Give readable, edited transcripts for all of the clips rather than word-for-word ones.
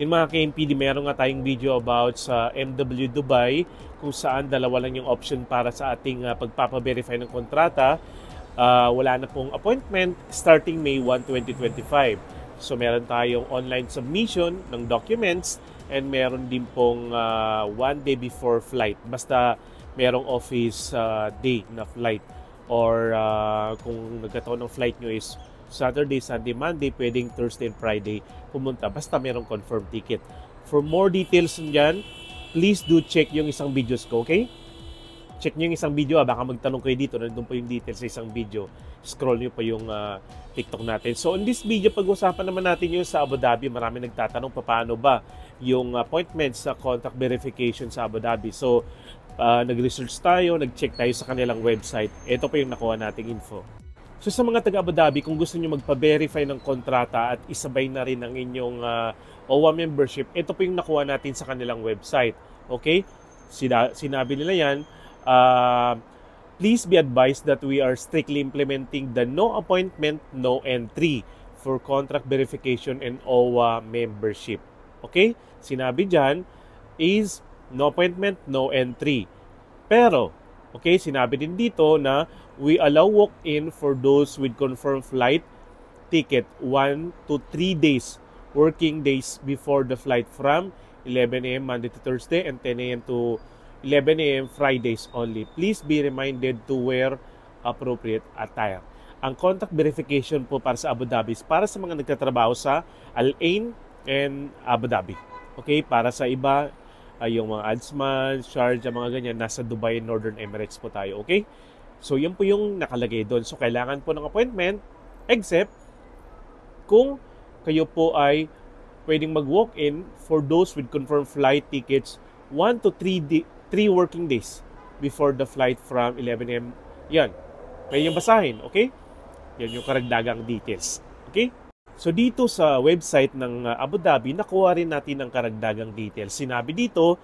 Yung mga KMPD, meron nga tayong video about sa MW Dubai kung saan dalawa lang yung option para sa ating pagpapaverify ng kontrata. Wala na pong appointment starting May 1, 2025. So meron tayong online submission ng documents and meron din pong 1 day before flight. Basta merong office day na flight or kung nagkataon ng flight nyo is Saturday, Sunday, Monday, pwedeng Thursday and Friday pumunta. Basta merong confirmed ticket. For more details dyan, please do check yung isang videos ko, okay? Check nyo yung isang video, baka magtanong kayo dito, nandun po yung details sa isang video. Scroll nyo pa yung TikTok natin. So in this video, pag-usapan naman natin yung sa Abu Dhabi. Marami nagtatanong paano ba yung appointment sa contract verification sa Abu Dhabi. So nag-research tayo, nag-check tayo sa kanilang website. Ito pa yung nakuha nating info. So sa mga taga Abu Dhabi, kung gusto niyo magpa-verify ng kontrata at isabay na rin ang inyong OWA membership, ito po yung nakuha natin sa kanilang website. Okay? Sinabi nila yan, please be advised that we are strictly implementing the no appointment, no entry for contract verification and OWA membership. Okay? Sinabi dyan is no appointment, no entry. Pero, okay, sinabi din dito na we allow walk-in for those with confirmed flight ticket 1 to 3 days, working days before the flight from 11 a.m. Monday to Thursday and 10 a.m. to 11 a.m. Fridays only. Please be reminded to wear appropriate attire. Ang contact verification po para sa Abu Dhabi is para sa mga nagtatrabaho sa Al Ain and Abu Dhabi. Okay, para sa iba, yung mga Adsman, Sharjah, mga ganyan, nasa Dubai, Northern Emirates po tayo, okay? So, yan po yung nakalagay doon. So, kailangan po ng appointment, except kung kayo po ay pwedeng mag-walk-in for those with confirmed flight tickets 1 to 3 working days before the flight from 11 a.m. Yan. Pwede yung basahin, okay? Yan yung karagdagang details, okay? So dito sa website ng Abu Dhabi, nakuha rin natin ang karagdagang details. Sinabi dito,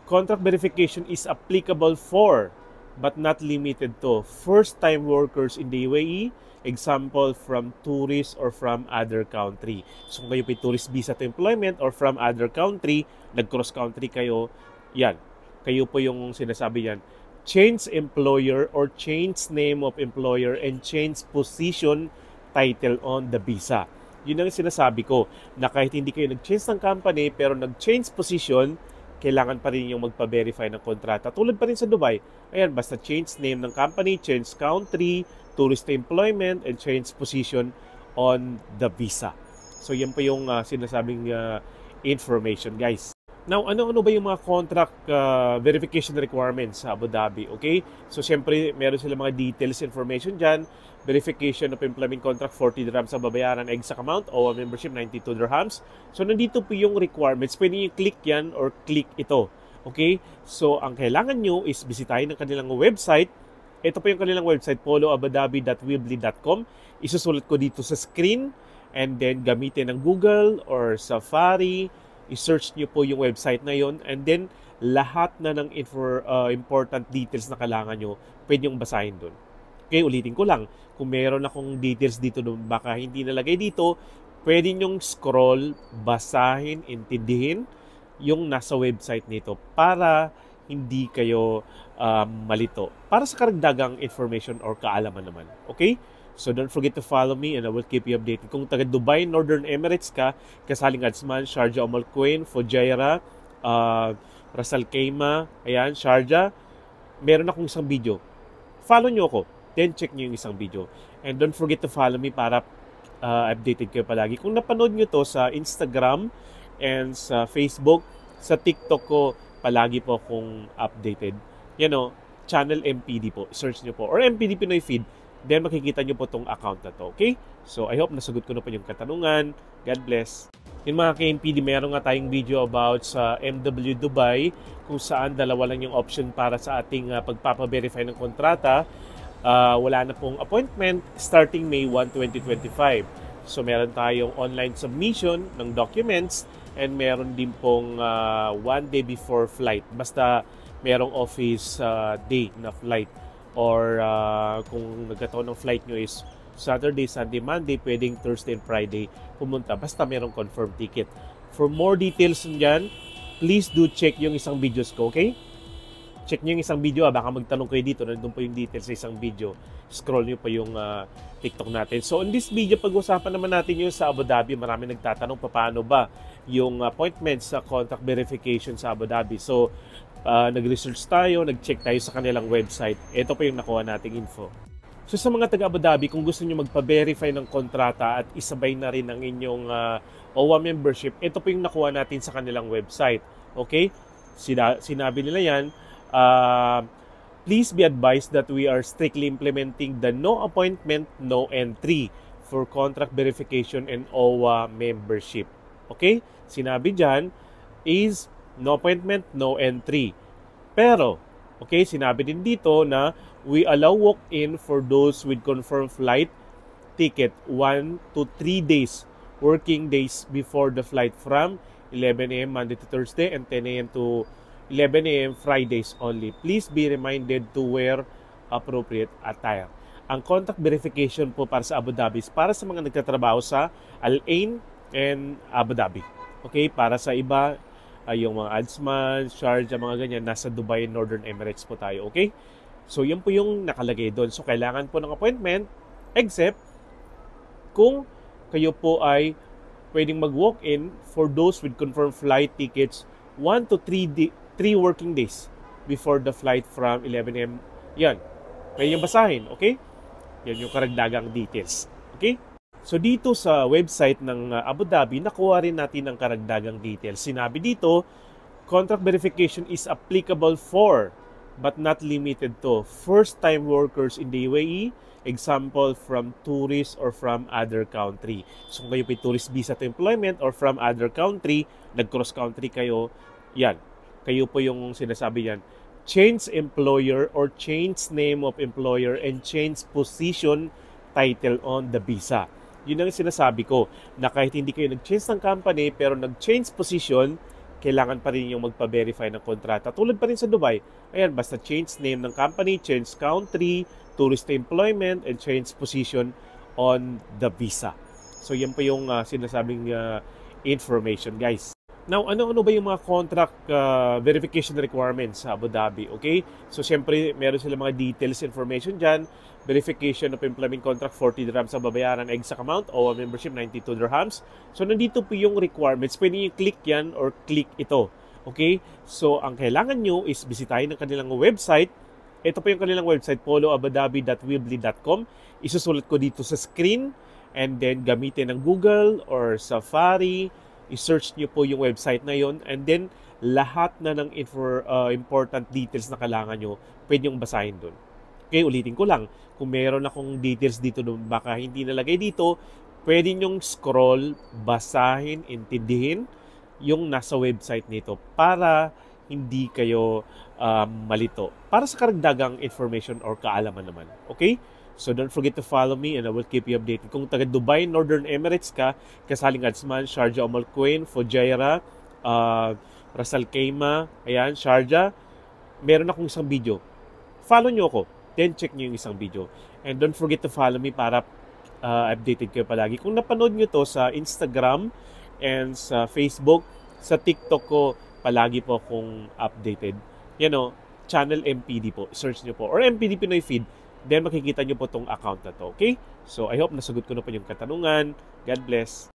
contract verification is applicable for but not limited to first-time workers in the UAE, example from tourists or from other country. So kung kayo po tourist visa to employment or from other country, nag-cross country kayo, yan. Kayo po yung sinasabi yan. Change employer or change name of employer and change position title on the visa. Yun ang sinasabi ko, na kahit hindi kayo nag-change ng company pero nag-change position, kailangan pa rin yung magpa-verify ng kontrata. Tulad pa rin sa Dubai. Ayan, basta change name ng company, change country, tourist employment, and change position on the visa. So yan po yung sinasabing information, guys. Now, ano-ano ba yung mga contract verification requirements sa Abu Dhabi? Okay? So, syempre, meron sila mga details information dyan. Verification of employment contract, 40 dirhams ang babayaran, exact amount, OWA membership, 92 dirhams. So, nandito po yung requirements. Pwede nyo click yan or click ito. Okay? So, ang kailangan nyo is bisitahin ng kanilang website. Ito po yung kanilang website, poloabudhabi.weebly.com. Isusulat ko dito sa screen and then gamitin ng Google or Safari. I-search nyo po yung website na yon and then lahat na ng important details na kailangan nyo, pwede yung basahin doon. Okay, ulitin ko lang. Kung meron akong details dito doon, baka hindi nalagay dito, pwede nyong scroll, basahin, intindihin yung nasa website nito para hindi kayo malito. Para sa karagdagang information or kaalaman naman. Okay? So don't forget to follow me and I will keep you updated. Kung taga Dubai, Northern Emirates ka, kasaling Adsman, Sharjah, Al Quwain, Fujairah, Ras Al Khaimah, ayan, Sharjah, meron akong isang video. Follow nyo ako, then check nyo yung isang video. And don't forget to follow me para updated kayo palagi. Kung napanood nyo to sa Instagram and sa Facebook, sa TikTok ko, palagi po akong updated. Yan o, channel MPD po. Search nyo po. Or MPD Pinoy Feed. Then makikita nyo po itong account na to. Okay? So, I hope nasagot ko na po yung katanungan. God bless. Yung mga KMPD, meron nga tayong video about sa MW Dubai kung saan dalawa lang yung option para sa ating pagpapaverify ng kontrata. Wala na pong appointment starting May 1, 2025. So, meron tayong online submission ng documents and meron din pong 1 day before flight. Basta merong office day na flight. Or kung nagkataon ng flight nyo is Saturday, Sunday, Monday, pwedeng Thursday and Friday pumunta. Basta merong confirmed ticket. For more details dyan, please do check yung isang videos ko, okay? Check nyo yung isang video, baka magtanong kayo dito, nandun po yung details sa isang video. Scroll nyo pa yung TikTok natin. So, in this video, pag-usapan naman natin yung sa Abu Dhabi. Marami nagtatanong paano ba yung appointment sa contract verification sa Abu Dhabi. So, nag-research tayo, nag-check tayo sa kanilang website. Ito pa yung nakuha nating info. So, sa mga taga Abu Dhabi, kung gusto nyo magpa-verify ng kontrata at isabay na rin ang inyong OWA membership, ito po yung nakuha natin sa kanilang website. Okay? Sinabi nila yan, please be advised that we are strictly implementing the no appointment, no entry for contract verification and OWA membership. Okay? Sinabi dyan is no appointment, no entry. Pero, okay, sinabi din dito na we allow walk-in for those with confirmed flight ticket 1 to 3 days, working days before the flight from 11 a.m. Monday to Thursday and 10 a.m. to 11 a.m. Fridays only. Please be reminded to wear appropriate attire. Ang contact verification po para sa Abu Dhabi is para sa mga nagtatrabaho sa Al Ain and Abu Dhabi. Okay, para sa iba, yung mga Adsman, Sharjah, mga ganyan, nasa Dubai, Northern Emirates po tayo. Okay? So, yan po yung nakalagay doon. So, kailangan po ng appointment except kung kayo po ay pwedeng mag-walk-in for those with confirmed flight tickets 1 to 3 working days before the flight from 11 a.m. Yan. Pwede yung basahin, okay? Yan yung karagdagang details. Okay? So dito sa website ng Abu Dhabi, nakuha rin natin ang karagdagang details. Sinabi dito, contract verification is applicable for but not limited to first-time workers in the UAE, example from tourists or from other country. So kung kayo po tourist visa to employment or from other country, nag-cross country kayo, yan. Kayo po yung sinasabi yan. Change employer or change name of employer and change position title on the visa. Yun ang sinasabi ko, na kahit hindi kayo nag-change ng company pero nag-change position, kailangan pa rin yung magpa-verify ng kontrata. Tulad pa rin sa Dubai. Ayan, basta change name ng company, change country, tourist employment, and change position on the visa. So yan po yung sinasabing information, guys. Now, ano-ano ba yung mga contract verification requirements sa Abu Dhabi? Okay? So, syempre, meron sila mga details information dyan. Verification of employment contract, 40 dirhams ang babayaran. Exact amount, OWA membership, 92 dirhams. So, nandito po yung requirements. Pwede nyo click yan or click ito. Okay? So, ang kailangan nyo is bisitahin ng kanilang website. Ito po yung kanilang website, poloabudhabi.weebly.com. Isusulat ko dito sa screen. And then, gamitin ng Google or Safari. I-search nyo po yung website na yon, and then lahat na ng important details na kailangan nyo, pwede yung basahin doon. Okay, ulitin ko lang. Kung meron akong details dito doon, baka hindi nalagay dito, pwede nyong scroll, basahin, intindihin yung nasa website nito para hindi kayo malito. Para sa karagdagang information or kaalaman naman. Okay? So don't forget to follow me and I will keep you updated. Kung taga Dubai, Northern Emirates ka, kasaling Adsman, Sharjah, Al Quwain, Fujairah, Ras Al Khaimah, ayan, Sharjah, meron akong isang video. Follow nyo ako, then check nyo yung isang video. And don't forget to follow me para updated kayo palagi. Kung napanood nyo to sa Instagram and sa Facebook, sa TikTok ko, palagi po akong updated. Yan o, channel MPD po. Search nyo po. Or MPD Pinoy Feed. Then makikita nyo po tong account na to. Okay? So I hope nasagot ko na po yung katanungan. God bless.